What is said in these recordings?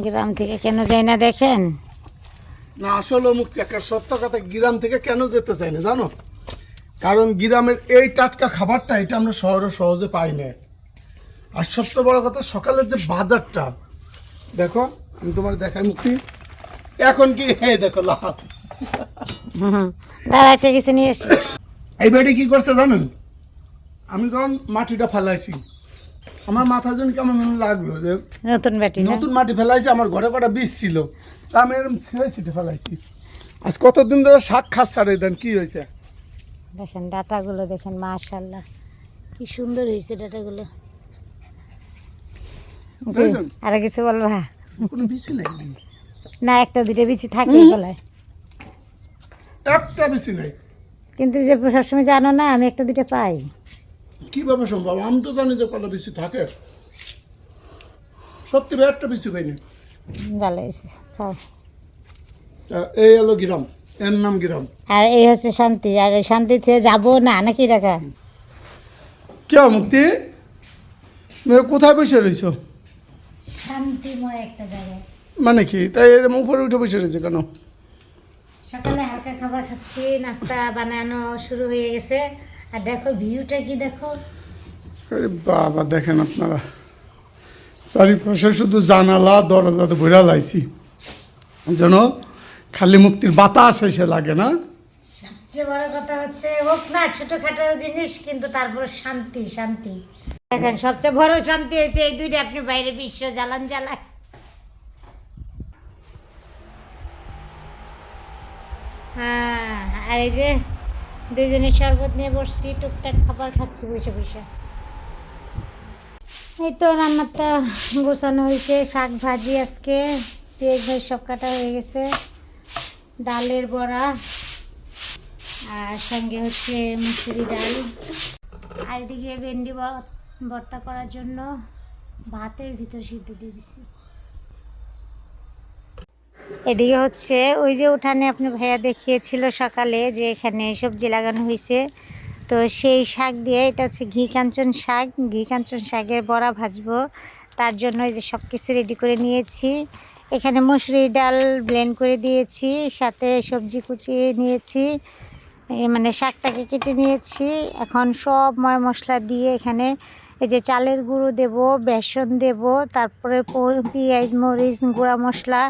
গ্রাম থেকে কেন যাই না দেখেন? না আসলে মুক্তি একটা সত্য কথা, গ্রাম থেকে কেন যেতে চাই না জানো? কারণ গ্রামের এই টাটকা খাবারটা এটা আমরা শহরে সহজে পাই না। আর সবচেয়ে বড় কথা সকালের যে বাজারটা দেখো, আমি তোমার দেখাই মুক্তি। এখন কি দেখো লাভ। দাদা একটা কিছু নিয়ে এসে এই বেডি কি করছে জানেন? আমি যখন মাটিটা ফেলাইছি আমার মাথা যেন কেমন লাগলো যে নতুন ব্যাটি না? নতুন মাটি ফেলাইছি, আমার ঘরে কটা বীজ ছিল তা আমি এরকম ছিঁড়ে ছিটে ফেলাইছি। আজ কতদিন ধরে শাক খাস ছাড়ে দেন, কি হয়েছে? দেখেন ডাটাগুলো দেখেন, মাশাআল্লাহ কি সুন্দর হয়েছে ডাটাগুলো। দেখেছেন? আর কিছু বলবা? কোনো বিচি নাই, না একটা দুটো বিচি থাকে গলায়, একটা বিচি নাই। কিন্তু যে সবসময় জানো না আমি একটা দুটো পাই। কিভাবে সম্ভব? আমি তো জানি যে কটা বিচি থাকে, সত্যি ভাই একটা বিচি পাইনি। ভালো হয়েছে, খাও। তা এই হলো গ্রাম, এর নাম গ্রাম। আর এই হচ্ছে শান্তি, আর এই শান্তিতে যাবো না নাকি টাকা? কে মুক্তি কোথায় বসে রয়েছ? শান্তিময় একটা জায়গায়। মানে কি তাই এরকম উপরে উঠে বসে রয়েছে কেন? সকালে হালকা খাবার খাচ্ছি, নাস্তা বানানো শুরু হয়ে গেছে। আর দেখো ভিউটা কি দেখো। আরে বাবা দেখেন আপনারা, চারিপাশে শুধু জানালা দরজাতে ভরা লাইছি, যেন খালি মুক্তির বাতাস এসে লাগে না। সবচেয়ে বড় কথা হচ্ছে হোক না ছোটখাটো জিনিস, কিন্তু তারপর শান্তি শান্তি। দেখেন সবচেয়ে বড় শান্তি হয়েছে এই দুইটা, আপনি বাইরে বিশ্ব জ্বালান জ্বালান। হ্যাঁ, আর এই যে দুইজনের শরবত নিয়ে বসছি, টুকটাক খাবার খাচ্ছি বসে বসে। এই তো রান্নাটা গোছানো হয়েছে, শাক ভাজি আজকে, পেঁয়াজ ভাজি সব কাটা হয়ে গেছে, ডালের বড়া, আর সঙ্গে হচ্ছে মুসুরি ডাল, আর এদিকে ভেন্ডি ভর্তা করার জন্য ভাতের ভিতর সিদ্ধ দিয়ে দিছি। এদিকে হচ্ছে ওই যে উঠানে আপনি ভাইয়া দেখিয়েছিল সকালে যে এখানে সবজি লাগানো হয়েছে, তো সেই শাক দিয়ে, এটা হচ্ছে ঘি কাঞ্চন শাক, ঘি কাঞ্চন শাকের বড়া ভাজবো। তার জন্য এই যে সব কিছু রেডি করে নিয়েছি। এখানে মসুরি ডাল ব্লেন্ড করে দিয়েছি, সাথে সবজি কুচিয়ে নিয়েছি, মানে শাকটাকে কেটে নিয়েছি। এখন সব ময় মশলা দিয়ে এখানে এই যে চালের গুঁড়ো দেব, বেসন দেব, তারপরে পেঁয়াজ মরিচ গুঁড়া মশলা,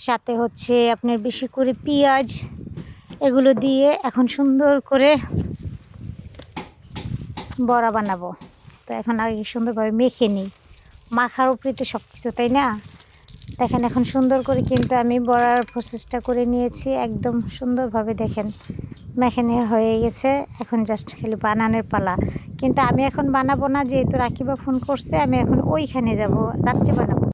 সাথে হচ্ছে আপনার বেশি করে পেঁয়াজ, এগুলো দিয়ে এখন সুন্দর করে বড়া বানাবো। তো এখন আগে সুন্দরভাবে মেখে নিই, মাখার উপরে তো সব কিছু, তাই না? দেখেন এখন সুন্দর করে কিন্তু আমি বড়ার প্রসেসটা করে নিয়েছি একদম সুন্দরভাবে। দেখেন মেখানো হয়ে গেছে, এখন জাস্ট খালি বানানোর পালা। কিন্তু আমি এখন বানাবো না, যেহেতু রাকিবা ফোন করছে, আমি এখন ওইখানে যাব, রাত্রে বানাবো।